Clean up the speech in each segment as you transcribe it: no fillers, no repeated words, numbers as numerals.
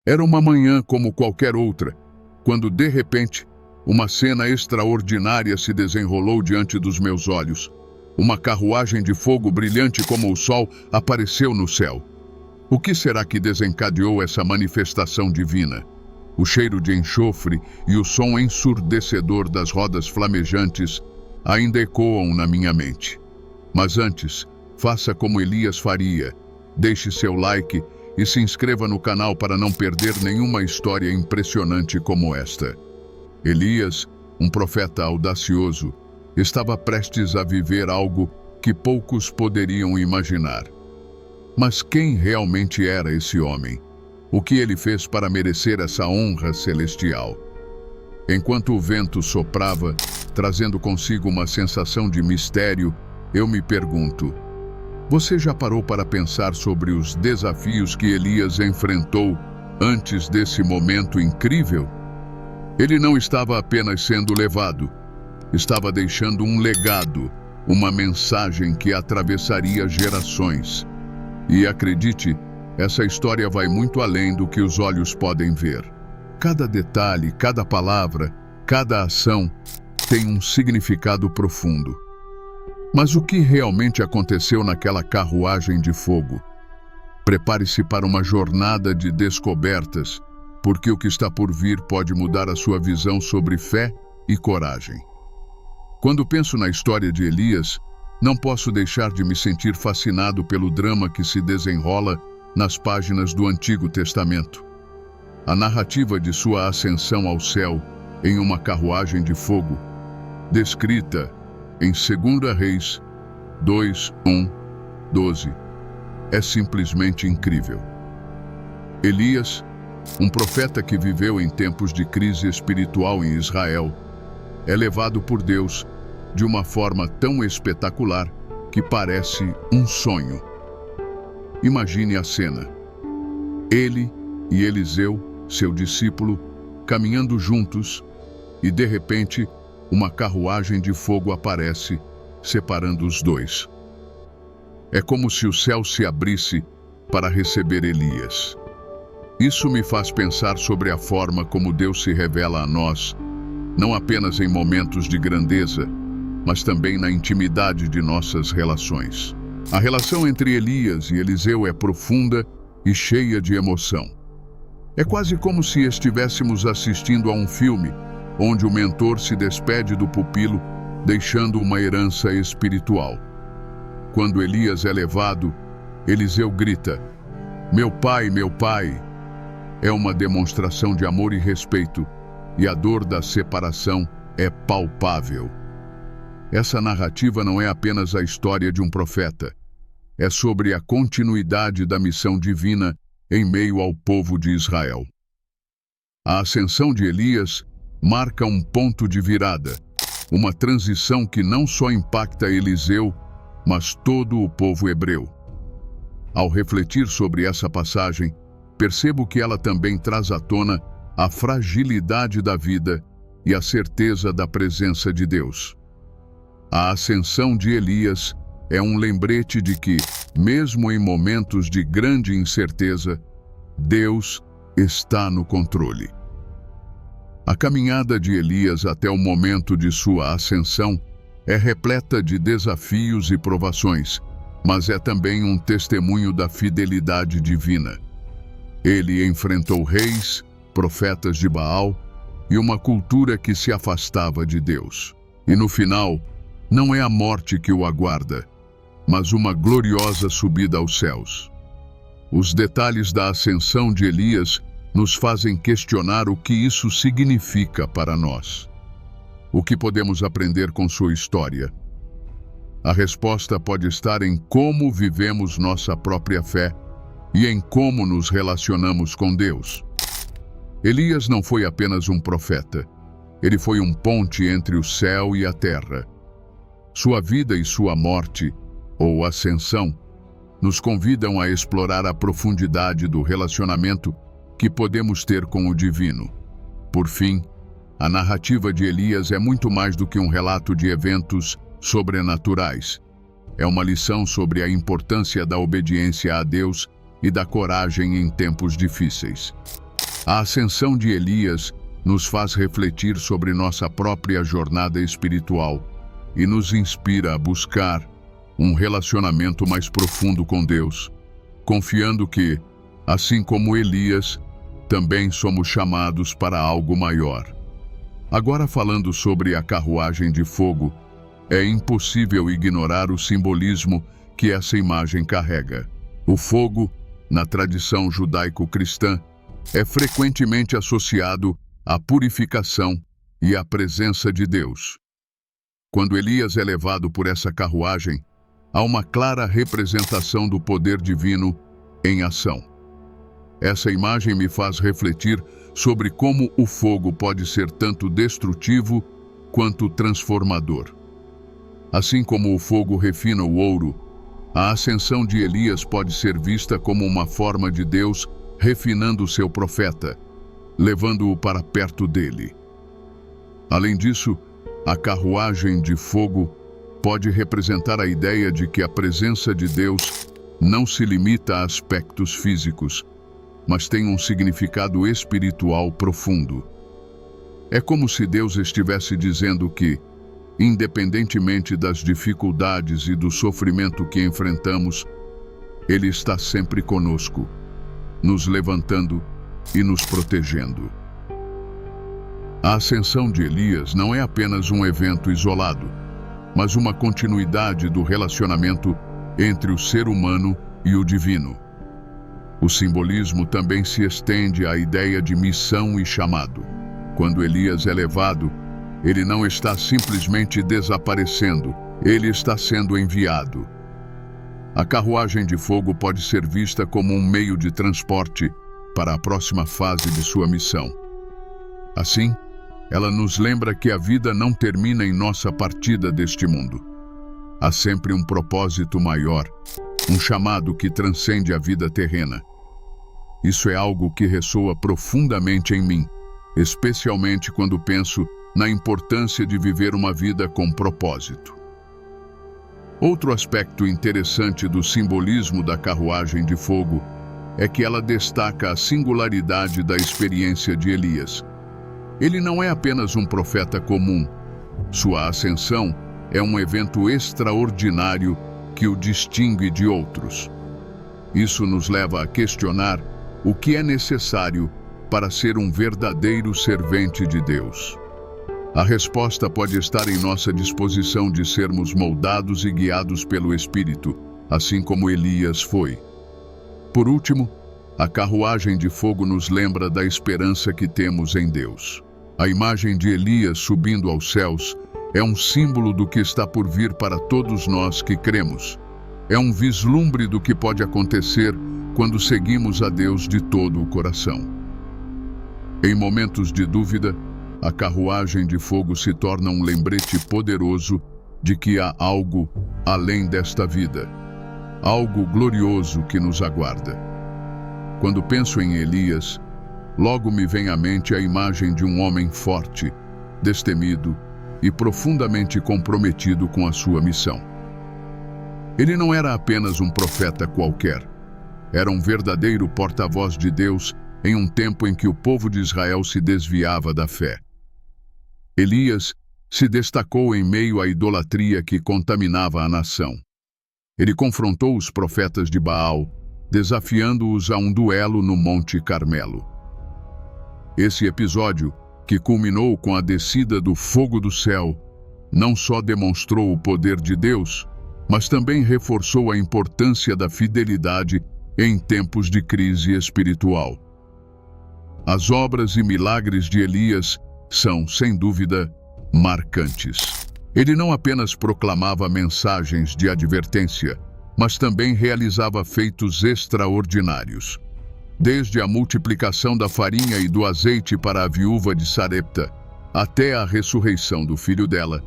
Era uma manhã como qualquer outra, quando de repente, uma cena extraordinária se desenrolou diante dos meus olhos. Uma carruagem de fogo brilhante como o sol apareceu no céu. O que será que desencadeou essa manifestação divina? O cheiro de enxofre e o som ensurdecedor das rodas flamejantes ainda ecoam na minha mente. Mas antes, faça como Elias faria. Deixe seu like e se inscreva no canal para não perder nenhuma história impressionante como esta. Elias, um profeta audacioso, estava prestes a viver algo que poucos poderiam imaginar. Mas quem realmente era esse homem? O que ele fez para merecer essa honra celestial? Enquanto o vento soprava, trazendo consigo uma sensação de mistério, eu me pergunto: você já parou para pensar sobre os desafios que Elias enfrentou antes desse momento incrível? Ele não estava apenas sendo levado, estava deixando um legado, uma mensagem que atravessaria gerações. E acredite, essa história vai muito além do que os olhos podem ver. Cada detalhe, cada palavra, cada ação tem um significado profundo. Mas o que realmente aconteceu naquela carruagem de fogo? Prepare-se para uma jornada de descobertas, porque o que está por vir pode mudar a sua visão sobre fé e coragem. Quando penso na história de Elias, não posso deixar de me sentir fascinado pelo drama que se desenrola nas páginas do Antigo Testamento. A narrativa de sua ascensão ao céu em uma carruagem de fogo, descrita em 2 Reis 2:1-12, é simplesmente incrível. Elias, um profeta que viveu em tempos de crise espiritual em Israel, é levado por Deus de uma forma tão espetacular que parece um sonho. Imagine a cena. Ele e Eliseu, seu discípulo, caminhando juntos, e de repente, uma carruagem de fogo aparece, separando os dois. É como se o céu se abrisse para receber Elias. Isso me faz pensar sobre a forma como Deus se revela a nós, não apenas em momentos de grandeza, mas também na intimidade de nossas relações. A relação entre Elias e Eliseu é profunda e cheia de emoção. É quase como se estivéssemos assistindo a um filme, onde o mentor se despede do pupilo, deixando uma herança espiritual. Quando Elias é levado, Eliseu grita: meu pai, meu pai!" É uma demonstração de amor e respeito, e a dor da separação é palpável. Essa narrativa não é apenas a história de um profeta. É sobre a continuidade da missão divina em meio ao povo de Israel. A ascensão de Elias marca um ponto de virada, uma transição que não só impacta Eliseu, mas todo o povo hebreu. Ao refletir sobre essa passagem, percebo que ela também traz à tona a fragilidade da vida e a certeza da presença de Deus. A ascensão de Elias é um lembrete de que, mesmo em momentos de grande incerteza, Deus está no controle. A caminhada de Elias até o momento de sua ascensão é repleta de desafios e provações, mas é também um testemunho da fidelidade divina. Ele enfrentou reis, profetas de Baal e uma cultura que se afastava de Deus. E no final, não é a morte que o aguarda, mas uma gloriosa subida aos céus. Os detalhes da ascensão de Elias nos fazem questionar o que isso significa para nós. O que podemos aprender com sua história? A resposta pode estar em como vivemos nossa própria fé e em como nos relacionamos com Deus. Elias não foi apenas um profeta. Ele foi um ponte entre o céu e a terra. Sua vida e sua morte, ou ascensão, nos convidam a explorar a profundidade do relacionamento que podemos ter com o divino. Por fim, a narrativa de Elias é muito mais do que um relato de eventos sobrenaturais. É uma lição sobre a importância da obediência a Deus e da coragem em tempos difíceis. A ascensão de Elias nos faz refletir sobre nossa própria jornada espiritual e nos inspira a buscar um relacionamento mais profundo com Deus, confiando que, assim como Elias, também somos chamados para algo maior. Agora, falando sobre a carruagem de fogo, é impossível ignorar o simbolismo que essa imagem carrega. O fogo, na tradição judaico-cristã, é frequentemente associado à purificação e à presença de Deus. Quando Elias é levado por essa carruagem, há uma clara representação do poder divino em ação. Essa imagem me faz refletir sobre como o fogo pode ser tanto destrutivo quanto transformador. Assim como o fogo refina o ouro, a ascensão de Elias pode ser vista como uma forma de Deus refinando seu profeta, levando-o para perto dele. Além disso, a carruagem de fogo pode representar a ideia de que a presença de Deus não se limita a aspectos físicos, mas tem um significado espiritual profundo. É como se Deus estivesse dizendo que, independentemente das dificuldades e do sofrimento que enfrentamos, Ele está sempre conosco, nos levantando e nos protegendo. A ascensão de Elias não é apenas um evento isolado, mas uma continuidade do relacionamento entre o ser humano e o divino. O simbolismo também se estende à ideia de missão e chamado. Quando Elias é levado, ele não está simplesmente desaparecendo, ele está sendo enviado. A carruagem de fogo pode ser vista como um meio de transporte para a próxima fase de sua missão. Assim, ela nos lembra que a vida não termina em nossa partida deste mundo. Há sempre um propósito maior, um chamado que transcende a vida terrena. Isso é algo que ressoa profundamente em mim, especialmente quando penso na importância de viver uma vida com propósito. Outro aspecto interessante do simbolismo da carruagem de fogo é que ela destaca a singularidade da experiência de Elias. Ele não é apenas um profeta comum. Sua ascensão é um evento extraordinário que o distingue de outros. Isso nos leva a questionar o que é necessário para ser um verdadeiro servente de Deus. A resposta pode estar em nossa disposição de sermos moldados e guiados pelo Espírito, assim como Elias foi. Por último, a carruagem de fogo nos lembra da esperança que temos em Deus. A imagem de Elias subindo aos céus é um símbolo do que está por vir para todos nós que cremos. É um vislumbre do que pode acontecer quando seguimos a Deus de todo o coração. Em momentos de dúvida, a carruagem de fogo se torna um lembrete poderoso de que há algo além desta vida, algo glorioso que nos aguarda. Quando penso em Elias, logo me vem à mente a imagem de um homem forte, destemido e profundamente comprometido com a sua missão. Ele não era apenas um profeta qualquer, era um verdadeiro porta-voz de Deus em um tempo em que o povo de Israel se desviava da fé. Elias se destacou em meio à idolatria que contaminava a nação. Ele confrontou os profetas de Baal, desafiando-os a um duelo no Monte Carmelo. Esse episódio, que culminou com a descida do fogo do céu, não só demonstrou o poder de Deus, mas também reforçou a importância da fidelidade em tempos de crise espiritual. As obras e milagres de Elias são, sem dúvida, marcantes. Ele não apenas proclamava mensagens de advertência, mas também realizava feitos extraordinários. Desde a multiplicação da farinha e do azeite para a viúva de Sarepta, até a ressurreição do filho dela,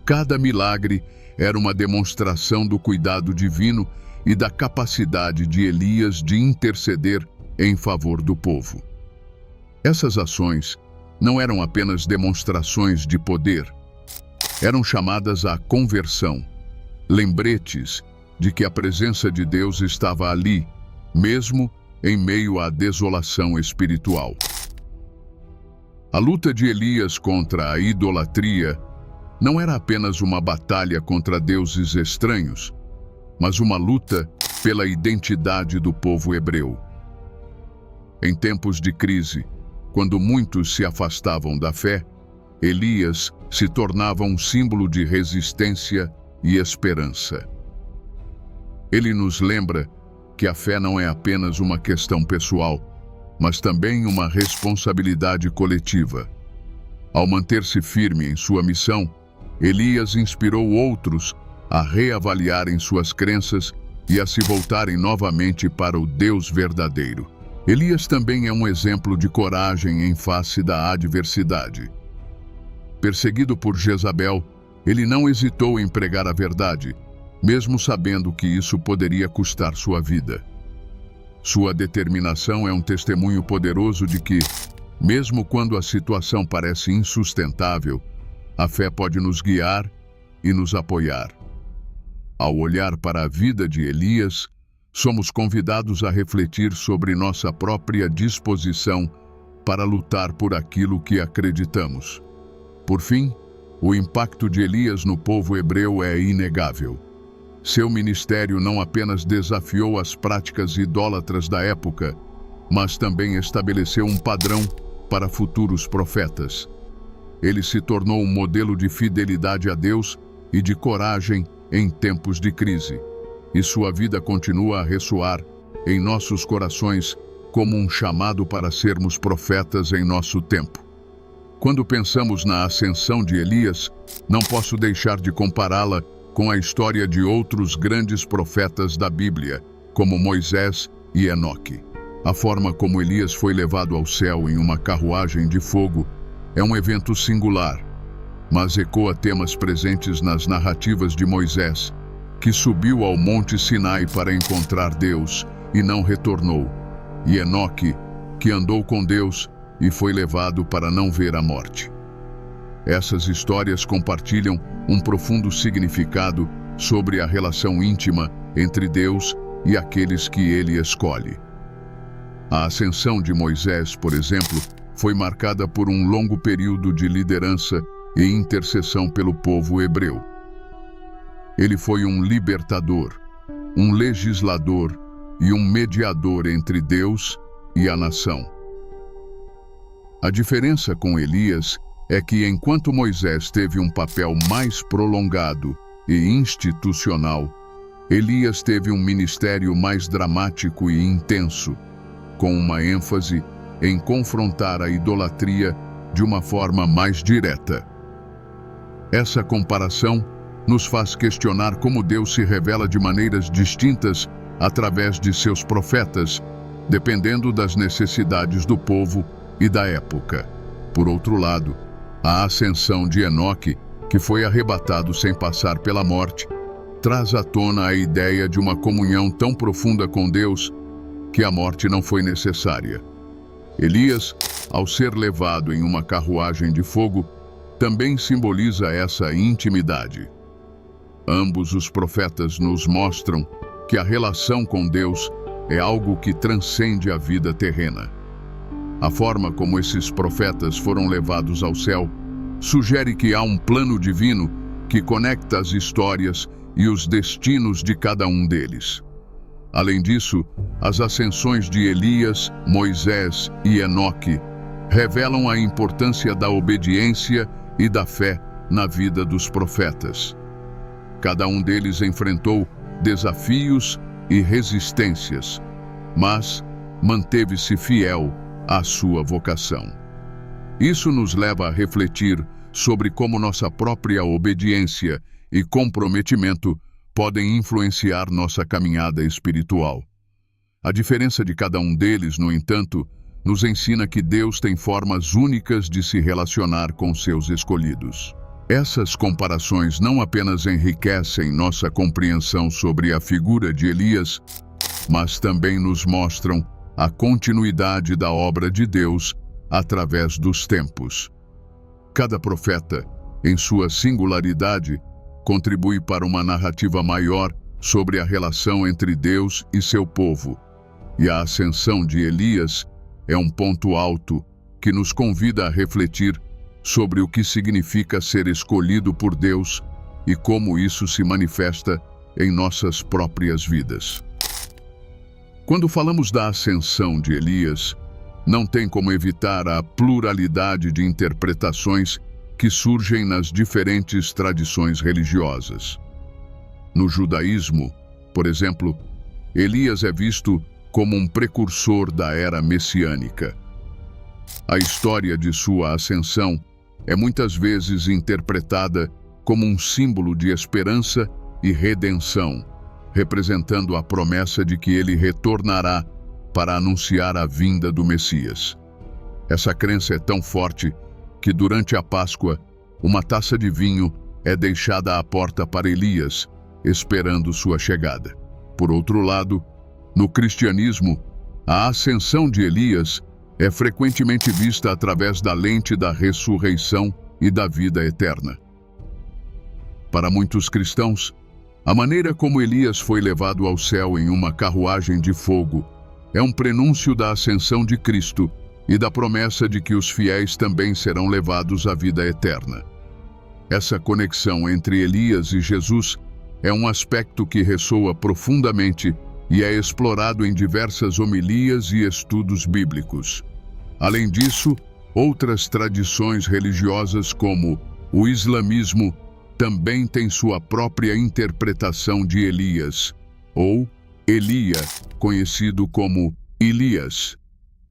cada milagre era uma demonstração do cuidado divino e da capacidade de Elias de interceder em favor do povo. Essas ações não eram apenas demonstrações de poder, eram chamadas à conversão, lembretes de que a presença de Deus estava ali, mesmo em meio à desolação espiritual. A luta de Elias contra a idolatria não era apenas uma batalha contra deuses estranhos, mas uma luta pela identidade do povo hebreu. Em tempos de crise, quando muitos se afastavam da fé, Elias se tornava um símbolo de resistência e esperança. Ele nos lembra que a fé não é apenas uma questão pessoal, mas também uma responsabilidade coletiva. Ao manter-se firme em sua missão, Elias inspirou outros a reavaliarem suas crenças e a se voltarem novamente para o Deus verdadeiro. Elias também é um exemplo de coragem em face da adversidade. Perseguido por Jezabel, ele não hesitou em pregar a verdade, mesmo sabendo que isso poderia custar sua vida. Sua determinação é um testemunho poderoso de que, mesmo quando a situação parece insustentável, a fé pode nos guiar e nos apoiar. Ao olhar para a vida de Elias, somos convidados a refletir sobre nossa própria disposição para lutar por aquilo que acreditamos. Por fim, o impacto de Elias no povo hebreu é inegável. Seu ministério não apenas desafiou as práticas idólatras da época, mas também estabeleceu um padrão para futuros profetas. Ele se tornou um modelo de fidelidade a Deus e de coragem em tempos de crise. E sua vida continua a ressoar em nossos corações como um chamado para sermos profetas em nosso tempo. Quando pensamos na ascensão de Elias, não posso deixar de compará-la com a história de outros grandes profetas da Bíblia, como Moisés e Enoque. A forma como Elias foi levado ao céu em uma carruagem de fogo é um evento singular, mas ecoa temas presentes nas narrativas de Moisés, que subiu ao Monte Sinai para encontrar Deus e não retornou, e Enoque, que andou com Deus e foi levado para não ver a morte. Essas histórias compartilham um profundo significado sobre a relação íntima entre Deus e aqueles que Ele escolhe. A ascensão de Moisés, por exemplo, foi marcada por um longo período de liderança e intercessão pelo povo hebreu. Ele foi um libertador, um legislador e um mediador entre Deus e a nação. A diferença com Elias é que, enquanto Moisés teve um papel mais prolongado e institucional, Elias teve um ministério mais dramático e intenso, com uma ênfase em confrontar a idolatria de uma forma mais direta. Essa comparação nos faz questionar como Deus se revela de maneiras distintas através de seus profetas, dependendo das necessidades do povo e da época. Por outro lado, a ascensão de Enoque, que foi arrebatado sem passar pela morte, traz à tona a ideia de uma comunhão tão profunda com Deus que a morte não foi necessária. Elias, ao ser levado em uma carruagem de fogo, também simboliza essa intimidade. Ambos os profetas nos mostram que a relação com Deus é algo que transcende a vida terrena. A forma como esses profetas foram levados ao céu sugere que há um plano divino que conecta as histórias e os destinos de cada um deles. Além disso, as ascensões de Elias, Moisés e Enoque revelam a importância da obediência e da fé na vida dos profetas. Cada um deles enfrentou desafios e resistências, mas manteve-se fiel à sua vocação. Isso nos leva a refletir sobre como nossa própria obediência e comprometimento podem influenciar nossa caminhada espiritual. A diferença de cada um deles, no entanto, nos ensina que Deus tem formas únicas de se relacionar com seus escolhidos. Essas comparações não apenas enriquecem nossa compreensão sobre a figura de Elias, mas também nos mostram a continuidade da obra de Deus através dos tempos. Cada profeta, em sua singularidade, contribui para uma narrativa maior sobre a relação entre Deus e seu povo, e a ascensão de Elias é um ponto alto que nos convida a refletir sobre o que significa ser escolhido por Deus e como isso se manifesta em nossas próprias vidas. Quando falamos da ascensão de Elias, não tem como evitar a pluralidade de interpretações que surgem nas diferentes tradições religiosas. No judaísmo, por exemplo, Elias é visto como um precursor da era messiânica. A história de sua ascensão é muitas vezes interpretada como um símbolo de esperança e redenção, representando a promessa de que ele retornará para anunciar a vinda do Messias. Essa crença é tão forte que durante a Páscoa, uma taça de vinho é deixada à porta para Elias, esperando sua chegada. Por outro lado, no cristianismo, a ascensão de Elias é frequentemente vista através da lente da ressurreição e da vida eterna. Para muitos cristãos, a maneira como Elias foi levado ao céu em uma carruagem de fogo é um prenúncio da ascensão de Cristo e da promessa de que os fiéis também serão levados à vida eterna. Essa conexão entre Elias e Jesus é um aspecto que ressoa profundamente e é explorado em diversas homilias e estudos bíblicos. Além disso, outras tradições religiosas como o islamismo também têm sua própria interpretação de Elias, ou Elia, conhecido como Elias.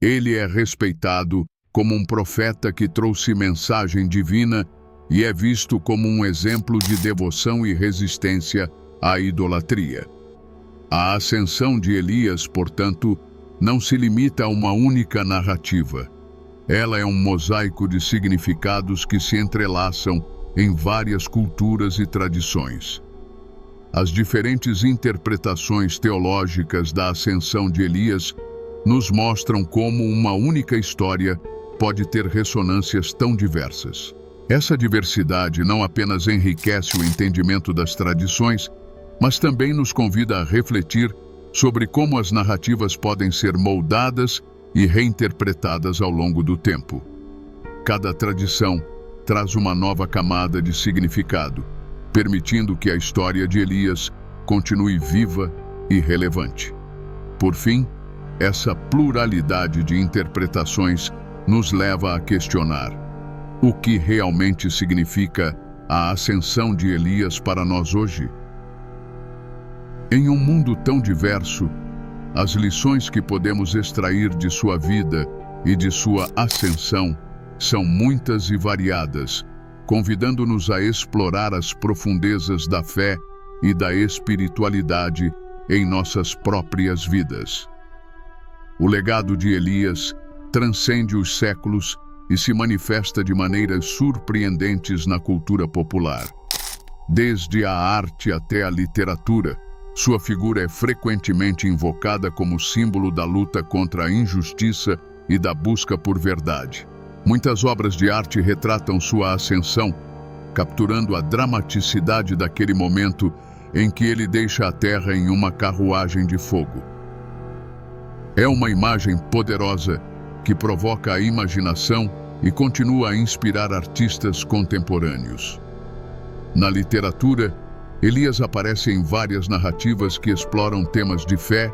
Ele é respeitado como um profeta que trouxe mensagem divina e é visto como um exemplo de devoção e resistência à idolatria. A ascensão de Elias, portanto, não se limita a uma única narrativa. Ela é um mosaico de significados que se entrelaçam em várias culturas e tradições. As diferentes interpretações teológicas da ascensão de Elias nos mostram como uma única história pode ter ressonâncias tão diversas. Essa diversidade não apenas enriquece o entendimento das tradições, mas também nos convida a refletir sobre como as narrativas podem ser moldadas e reinterpretadas ao longo do tempo. Cada tradição traz uma nova camada de significado, permitindo que a história de Elias continue viva e relevante. Por fim, essa pluralidade de interpretações nos leva a questionar o que realmente significa a ascensão de Elias para nós hoje. Em um mundo tão diverso, as lições que podemos extrair de sua vida e de sua ascensão são muitas e variadas, convidando-nos a explorar as profundezas da fé e da espiritualidade em nossas próprias vidas. O legado de Elias transcende os séculos e se manifesta de maneiras surpreendentes na cultura popular. Desde a arte até a literatura, sua figura é frequentemente invocada como símbolo da luta contra a injustiça e da busca por verdade. Muitas obras de arte retratam sua ascensão, capturando a dramaticidade daquele momento em que ele deixa a terra em uma carruagem de fogo. É uma imagem poderosa que provoca a imaginação e continua a inspirar artistas contemporâneos. Na literatura, Elias aparece em várias narrativas que exploram temas de fé,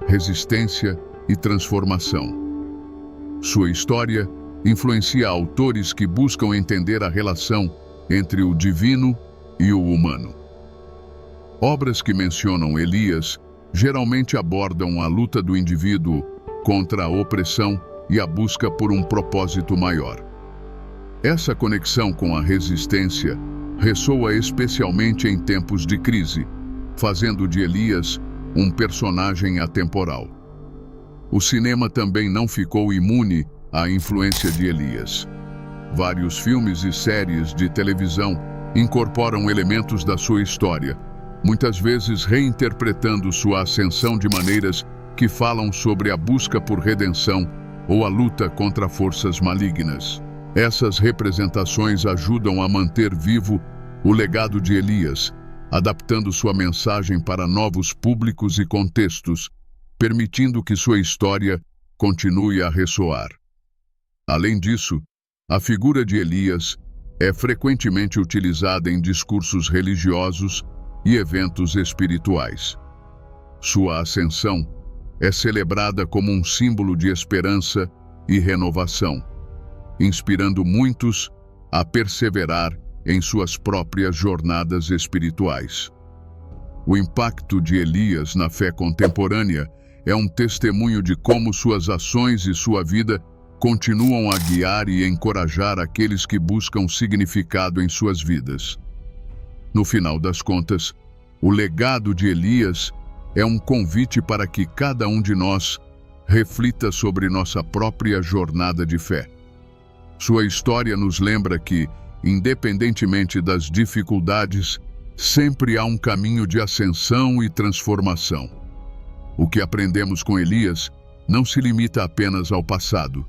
resistência e transformação. Sua história influencia autores que buscam entender a relação entre o divino e o humano. Obras que mencionam Elias geralmente abordam a luta do indivíduo contra a opressão e a busca por um propósito maior. Essa conexão com a resistência ressoa especialmente em tempos de crise, fazendo de Elias um personagem atemporal. O cinema também não ficou imune à influência de Elias. Vários filmes e séries de televisão incorporam elementos da sua história, muitas vezes reinterpretando sua ascensão de maneiras que falam sobre a busca por redenção ou a luta contra forças malignas. Essas representações ajudam a manter vivo o legado de Elias, adaptando sua mensagem para novos públicos e contextos, permitindo que sua história continue a ressoar. Além disso, a figura de Elias é frequentemente utilizada em discursos religiosos e eventos espirituais. Sua ascensão é celebrada como um símbolo de esperança e renovação, inspirando muitos a perseverar em suas próprias jornadas espirituais. O impacto de Elias na fé contemporânea é um testemunho de como suas ações e sua vida continuam a guiar e encorajar aqueles que buscam significado em suas vidas. No final das contas, o legado de Elias é um convite para que cada um de nós reflita sobre nossa própria jornada de fé. Sua história nos lembra que, independentemente das dificuldades, sempre há um caminho de ascensão e transformação. O que aprendemos com Elias não se limita apenas ao passado.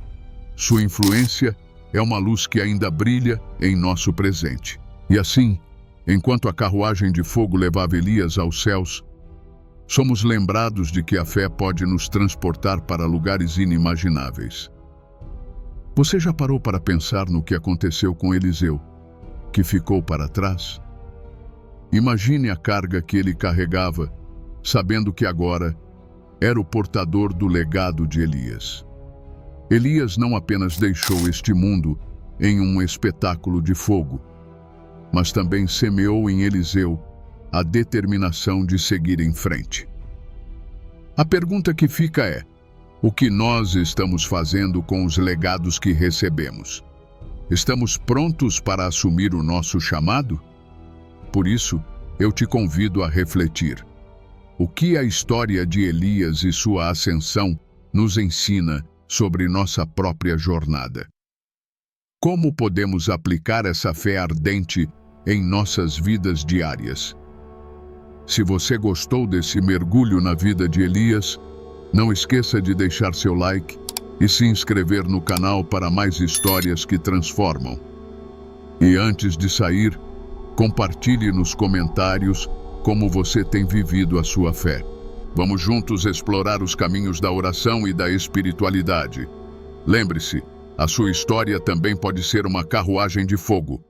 Sua influência é uma luz que ainda brilha em nosso presente. E assim, enquanto a carruagem de fogo levava Elias aos céus, somos lembrados de que a fé pode nos transportar para lugares inimagináveis. Você já parou para pensar no que aconteceu com Eliseu, que ficou para trás? Imagine a carga que ele carregava, sabendo que agora era o portador do legado de Elias. Elias não apenas deixou este mundo em um espetáculo de fogo, mas também semeou em Eliseu a determinação de seguir em frente. A pergunta que fica é: o que nós estamos fazendo com os legados que recebemos? Estamos prontos para assumir o nosso chamado? Por isso, eu te convido a refletir. O que a história de Elias e sua ascensão nos ensina sobre nossa própria jornada? Como podemos aplicar essa fé ardente em nossas vidas diárias? Se você gostou desse mergulho na vida de Elias, não esqueça de deixar seu like e se inscrever no canal para mais histórias que transformam. E antes de sair, compartilhe nos comentários como você tem vivido a sua fé. Vamos juntos explorar os caminhos da oração e da espiritualidade. Lembre-se, a sua história também pode ser uma carruagem de fogo.